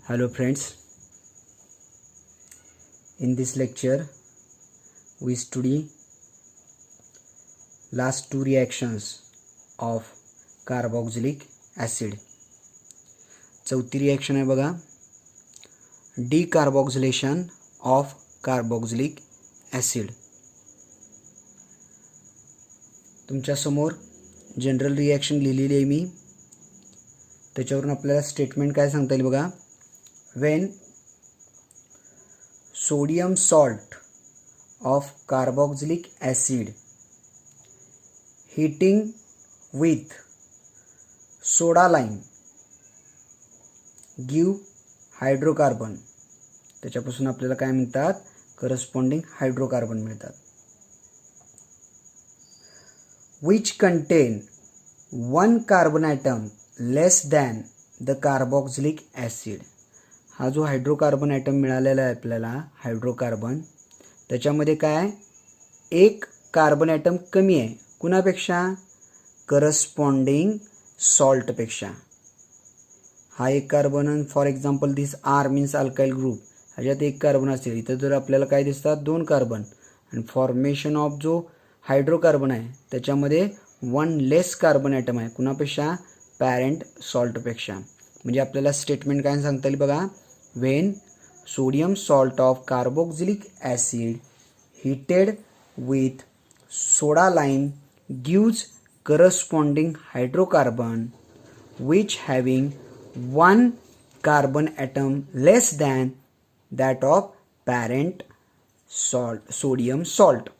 Hello friends, in this lecture we study last two reactions of carboxylic acid. चौथी reaction आहे बघा, decarboxylation of carboxylic acid. तुमच्या समोर general reaction लिहिलेली आहे मी. त्याच्यावरून आपल्याला स्टेटमेंट काय सांगता येईल बघा. When sodium salt of carboxylic acid heating with soda lime give hydrocarbon, त्याच्यापासून आपल्याला काय मिळतात, करस्पॉन्डिंग हायड्रोकार्बन मिळतात, which contain one carbon atom less than the carboxylic acid. हा जो हायड्रोकार्बन ॲटम मिळालेला आहे आपल्याला हायड्रोकार्बन, त्याच्यामध्ये काय एक कार्बन ॲटम कमी आहे कुणापेक्षा, करस्पॉन्डिंग सॉल्टपेक्षा. हा एक carbon, for example this are means alkyl group, ह्याच्यात एक कार्बन असेल, इथं जर आपल्याला काय दिसतात दोन कार्बन, आणि फॉर्मेशन ऑफ जो हायड्रोकार्बन आहे त्याच्यामध्ये वन लेस कार्बन ॲटम आहे कुणापेक्षा, पॅरेंट सॉल्टपेक्षा. म्हणजे आपल्याला स्टेटमेंट काय सांगता येईल बघा. when sodium salt of carboxylic acid heated with soda lime gives corresponding hydrocarbon which having one carbon atom less than that of parent sodium salt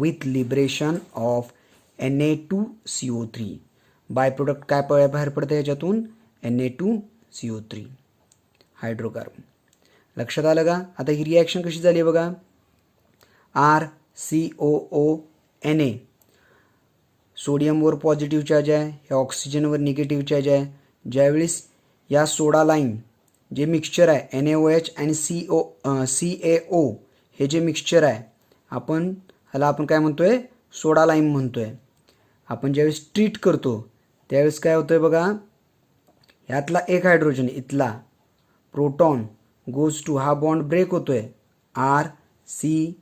with liberation of Na2CO3. By-product काय बाहेर पडतं याच्यातून, Na2CO3 hydrocarbon. लक्षात आलं का. आता ही reaction कशी झाली आहे बघा. RCOONA सोडियमवर पॉझिटिव्ह चार्ज आहे, ह्या ऑक्सिजनवर निगेटिव्ह चार्ज आहे. ज्यावेळेस या सोडा लाईम जे मिक्सचर आहे NaOH आणि CaO हे जे मिक्सचर आहे आपण काय म्हणतोय, सोडा लाईम म्हणतोय. आपण ज्यावेळेस ट्रीट करतो त्यावेळेस काय होतंय बघा, ह्यातला एक हायड्रोजन इथला प्रोटॉन गोज टू, हा बॉन्ड ब्रेक होतोय RCOONA,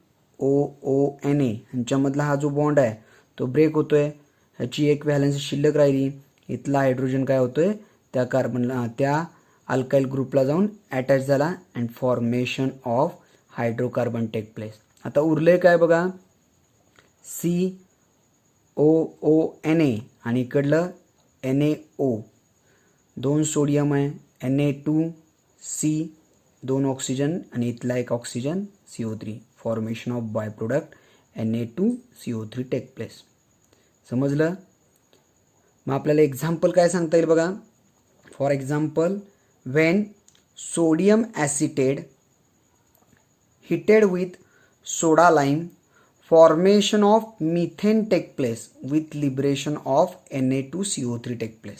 ह्यांच्यामधला हा जो बॉन्ड आहे तो ब्रेक होतोय. ह्याची एक व्हॅलन्स शिल्लक राहिली, इथला हायड्रोजन काय होतोय त्या कार्बनला, त्या अल्काइल ग्रुपला जाऊन अटॅच झाला and formation of hydrocarbon take place. आता उरले काय बघा, COONA आणि इकडलं NaO, दोन सोडियम आहे, Na2C, दोन ऑक्सिजन आणि इथला एक oxygen CO3, formation of by product Na2CO3 take place. समजलं. मग आपल्याला एक्झाम्पल काय सांगता येईल बघा. For example when sodium acetate heated with soda lime formation of methane take place with liberation of Na2CO3 take place.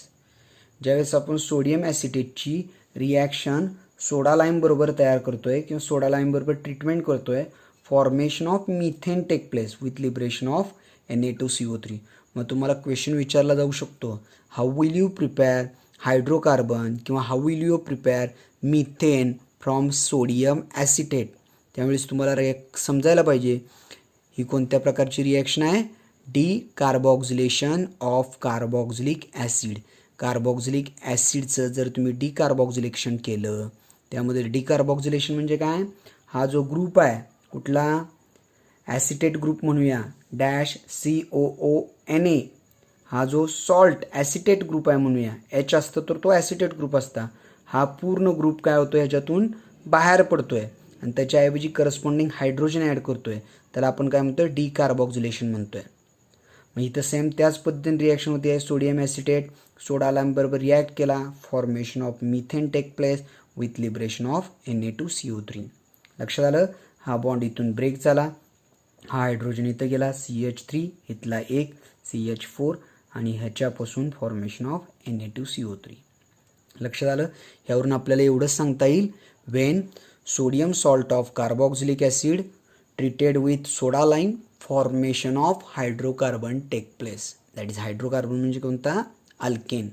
ज्यावेळेस आपण सोडियम ॲसिटेटची रिॲक्शन सोडा लाईम बरोबर तयार करतोय किंवा सोडा लाईम बरोबर ट्रीटमेंट करतोय, formation of methane take place with liberation of Na2CO3. मग तुम्हाला क्वेश्चन विचारला जाऊ शकतो, how will you prepare hydrocarbon किंवा how will you prepare methane from sodium acetate. त्यावेळेस तुम्हाला समजायला पाहिजे ही कोणत्या प्रकारची रिॲक्शन आहे, decarboxylation of carboxylic acid. Carboxylic ॲसिडचं जर तुम्ही डिकार्बोक्सिलेशन केलं, त्यामध्ये डिकार्बोक्सिलेशन म्हणजे काय, हा जो ग्रुप आहे कुठला, ॲसिटेट ग्रुप म्हणूया डॅश COONA, हा जो सॉल्ट ॲसिटेट ग्रुप आहे म्हणूया, H असतं तर तो ॲसिटेट ग्रुप असता, हा पूर्ण ग्रुप काय होतोय ह्याच्यातून बाहेर पडतोय आणि त्याच्याऐवजी करस्पॉन्डिंग हायड्रोजन ॲड करतोय, त्याला आपण काय म्हणतोय, डिकार्बोक्सिलेशन म्हणतोय. मग इथं सेम त्याच पद्धतीने रिॲक्शन होती आहे. सोडियम ॲसिटेट सोडा लाईम बरोबर रिॲक्ट केला, formation of methane take place with liberation of Na2CO3. लक्षात आलं. हा बॉन्ड इथून ब्रेक झाला, हा हायड्रोजन इथं गेला CH3, इथला एक CH4 आणि ह्याच्यापासून फॉर्मेशन ऑफ Na2CO3. लक्षात आलं. ह्यावरून आपल्याला एवढंच सांगता येईल, Wien sodium salt of carboxylic acid treated with soda lime formation of hydrocarbon take place. That is hydrocarbon म्हणजे कोणता, अल्केन.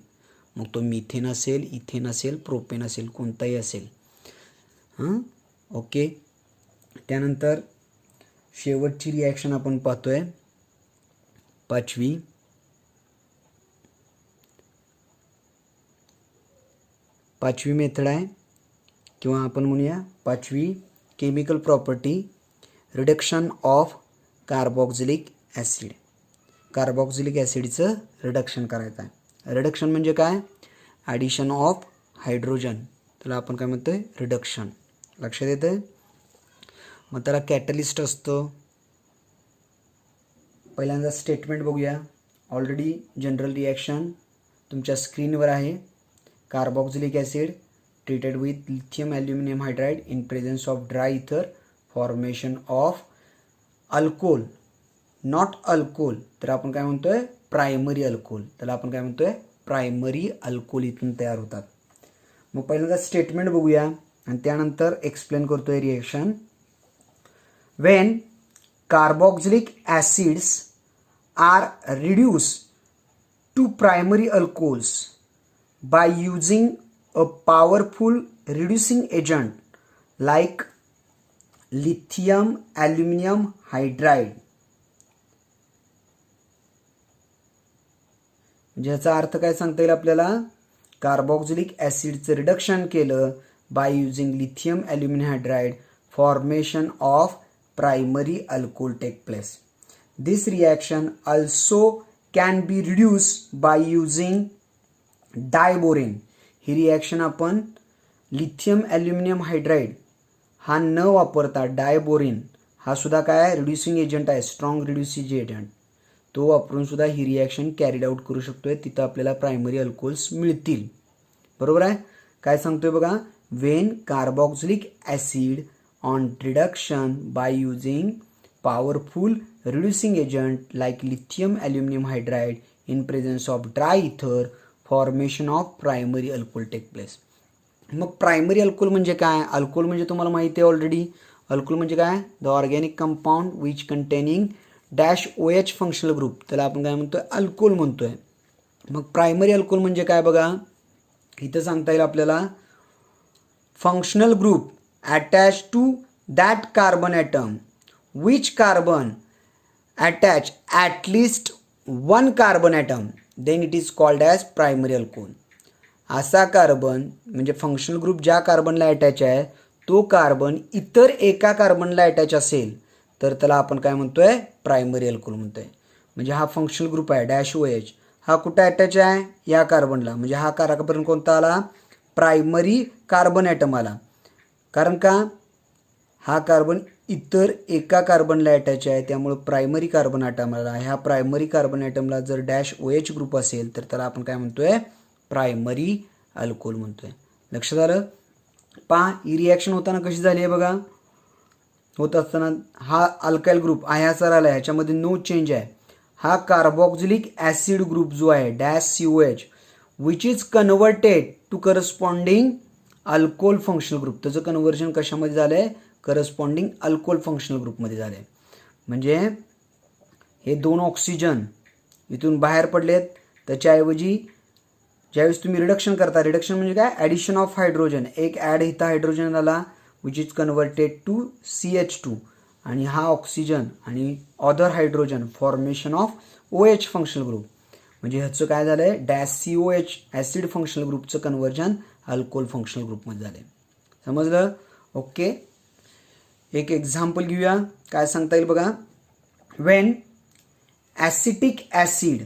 मग तो मिथेन असेल, इथेन असेल, प्रोपेन असेल, कोणताही असेल. ओके. त्यानंतर शेवटची रिॲक्शन आपण पाहतोय, पाचवी मेथड आहे, किंवा आपण म्हणूया पाचवी chemical property, reduction of carboxylic acid. Carboxylic ॲसिडचं रिडक्शन करायचं आहे. रिडक्शन म्हणजे काय? ॲडिशन ऑफ हायड्रोजन, त्याला आपण काय म्हणतोय? रिडक्शन. लक्षात येतं? मग त्याला कॅटलिस्ट असतं. पहिल्यांदा स्टेटमेंट बघूया. ऑलरेडी जनरल रिॲक्शन तुमच्या स्क्रीनवर आहे. Carboxylic acid treated with lithium aluminium hydride in presence of dry ether, formation of alcohol, not alcohol, तर आपण काय म्हणतोय? Primary alcohol. त्याला आपण काय म्हणतोय? प्रायमरी अल्कोहोल इथून तयार होतात. मग पहिल्यांदा स्टेटमेंट बघूया आणि त्यानंतर एक्सप्लेन करतोय reaction. When carboxylic acids are reduced to primary alcohols by using a powerful reducing agent like lithium aluminum hydride. ज्याचा अर्थ काय सांगता येईल आपल्याला? कार्बोक्सिलिक ॲसिडचं रिडक्शन केलं by using lithium aluminium hydride, formation of primary alcohol take place. This reaction also can be reduced by using diborane. ही reaction आपण लिथियम ॲल्युमिनियम हायड्राइड हा न वापरता डायबोरेन हा सुद्धा काय रिड्युसिंग एजंट आहे, स्ट्रॉंग रिड्युसिंग एजंट, तो वापरून सुद्धा ही रिॲक्शन कॅरीड आउट करू शकतोय. तिथं आपल्याला प्रायमरी अल्कोहोल्स मिळतील. बरोबर आहे? काय सांगतोय बघा, when carboxylic acid on reduction by using powerful reducing agent like lithium aluminium hydride in presence of dry ether, formation of primary alcohol take place. मग प्रायमरी अल्कोहोल म्हणजे काय? अल्कोहोल म्हणजे तुम्हाला माहिती आहे ऑलरेडी. अल्कोहोल म्हणजे काय? The organic compound which containing dash OH functional group, त्याला आपण काय म्हणतोय? अल्कोहोल म्हणतोय. मग प्रायमरी अल्कोहोल म्हणजे काय बघा, इथं सांगता येईल आपल्याला, functional group attach to that carbon atom which carbon attach at least one carbon atom, then it is called as primary alcohol. असा कार्बन म्हणजे फंक्शनल ग्रुप ज्या कार्बनला अटॅच आहे तो कार्बन इतर एका कार्बनला अटॅच असेल तर त्याला आपण काय म्हणतोय? प्रायमरी अल्कोहोल म्हणतोय. म्हणजे हा फंक्शनल ग्रुप आहे डॅश OH, हा कुठे अटॅच आहे? या कार्बनला. म्हणजे हा कार्बन कोणता आला? प्रायमरी कार्बन ॲटम आला. कारण का? हा कार्बन इतर एका कार्बनला अटॅच आहे, त्यामुळे प्रायमरी कार्बन ॲटम आला. ह्या प्रायमरी कार्बन ॲटमला जर डॅश OH ग्रुप असेल तर त्याला आपण काय म्हणतोय? प्रायमरी अल्कोहोल म्हणतोय. लक्षात आलं? पहा ही रिॲक्शन होताना कशी झाली आहे बघा. होत असताना हा अल्काइल ग्रुप हा सर आला, ह्याच्यामध्ये नो चेंज आहे. हा कार्बोक्सिलिक ॲसिड ग्रुप जो आहे dash COH which is converted to corresponding alcohol functional group, त्याचं कन्व्हर्जन कशामध्ये झालं आहे? करस्पॉन्डिंग अल्कोहोल फंक्शनल ग्रुपमध्ये झाले. म्हणजे हे दोन ऑक्सिजन इथून बाहेर पडलेत, त्याच्याऐवजी ज्यावेळेस तुम्ही रिडक्शन करता, रिडक्शन म्हणजे काय? ॲडिशन ऑफ हायड्रोजन, एक ॲड इथं हायड्रोजन आला which is converted to CH2, आणि हा ऑक्सिजन आणि other hydrogen, formation of OH functional group. म्हणजे ह्याचं काय झालं आहे? डॅश COH ॲसिड फंक्शनल ग्रुपचं कन्वर्जन अल्कोहोल फंक्शनल ग्रुपमध्ये झालं. समजलं? ओके. एक एक्झाम्पल घेऊया. काय सांगता येईल बघा. Wien acetic acid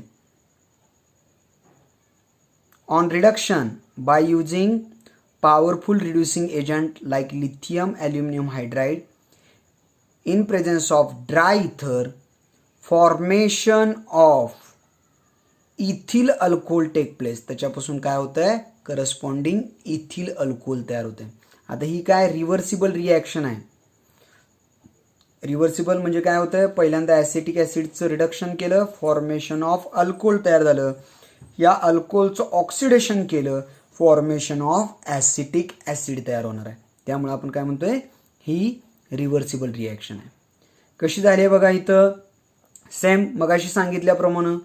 on reduction by using powerful reducing agent like lithium aluminum hydride in presence of dry ether, formation of ethyl alcohol take place. त्याच्यापासून काय होतं आहे? करस्पॉन्डिंग इथिल अल्कोहोल तयार होते. आता ही काय रिव्हर्सिबल रिॲक्शन आहे. रिव्हर्सिबल म्हणजे काय होतं? पहिल्यांदा ॲसिटिक ॲसिडचं रिडक्शन केलं, फॉर्मेशन ऑफ अल्कोहोल तयार झालं, या अल्कोहोलचं ऑक्सिडेशन केलं, फॉर्मेशन ऑफ ॲसिटिक ॲसिड तयार होणार आहे. त्यामुळे आपण काय म्हणतोय? ही रिव्हर्सिबल रिॲक्शन आहे. कशी झाली आहे बघा. इथं सेम मगाशी सांगितल्याप्रमाणे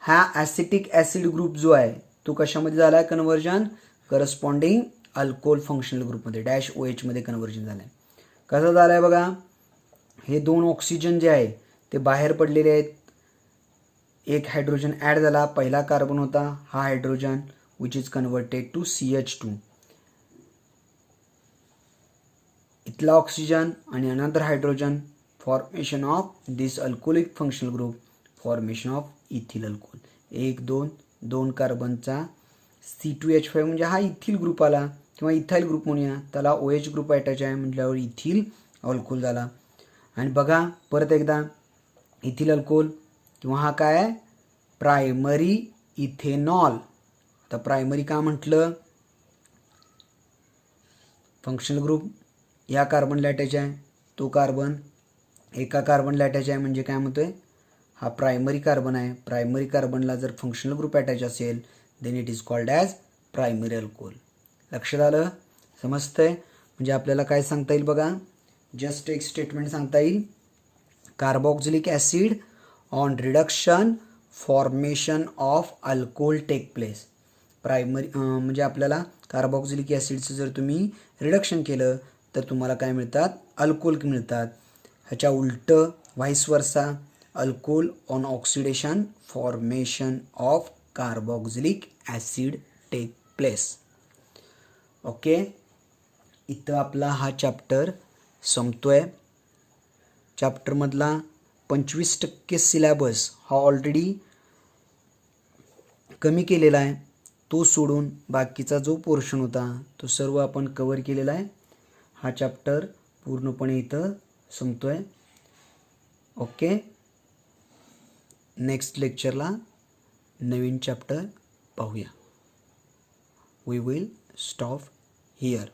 हा ॲसिटिक ॲसिड ग्रुप जो आहे तो कशामध्ये झाला आहे कन्व्हर्जन, करस्पॉन्डिंग अल्कोहोल फंक्शनल ग्रुपमध्ये डॅश OH मध्ये कन्व्हर्जन झालं आहे. कसं झालं आहे बघा, हे 2 ऑक्सिजन जे आहे ते बाहेर पडलेले आहेत. एक हायड्रोजन ॲड झाला, पहिला कार्बन होता हा hydrogen which is converted to CH2. इथला ऑक्सिजन आणि another hydrogen, formation of this alcoholic functional group, formation of ethyl alcohol. 1 2 2 कार्बनचा C2H5 म्हणजे हा इथिल ग्रुप आला किंवा इथाइल ग्रुप म्हणूया, त्याला OH ग्रुप अटॅच आहे म्हटल्यावर इथिल अल्कोहोल झाला. आणि बघा परत एकदा, इथिल अल्कोहोल किंवा हा काय आहे प्रायमरी इथेनॉल. तर प्रायमरी का म्हटलं, फंक्शनल ग्रुप या कार्बनला अटॅच आहे, तो कार्बन एका कार्बनला अटॅच आहे म्हणजे काय म्हणतोय हा प्रायमरी कार्बन आहे. प्रायमरी कार्बनला जर फंक्शनल ग्रुप अटॅच असेल then it is called as primary alcohol. लक्षात आलं, समजतंय. म्हणजे आपल्याला काय सांगता येईल बघा, जस्ट एक स्टेटमेंट सांगता येईल, carboxylic acid on reduction formation of alcohol take place. Primary म्हणजे आपल्याला कार्बोक्सिलिक ॲसिडचं जर तुम्ही रिडक्शन केलं तर तुम्हाला काय मिळतात, अल्कोहोल मिळतात. ह्याच्या उलटं vice versa, alcohol on oxidation formation of carboxylic acid take place. Okay, इथं आपला हा चॅप्टर संपतोय. चॅप्टरमधला 25% सिलॅबस हा ऑलरेडी कमी केलेला आहे. तो सोडून बाकीचा जो पोर्शन होता तो सर्व आपण कवर केलेला आहे. हा चॅप्टर पूर्णपणे इथं संपतोय. ओके, नेक्स्ट लेक्चरला नवीन चॅप्टर पाहूया. We will stop here.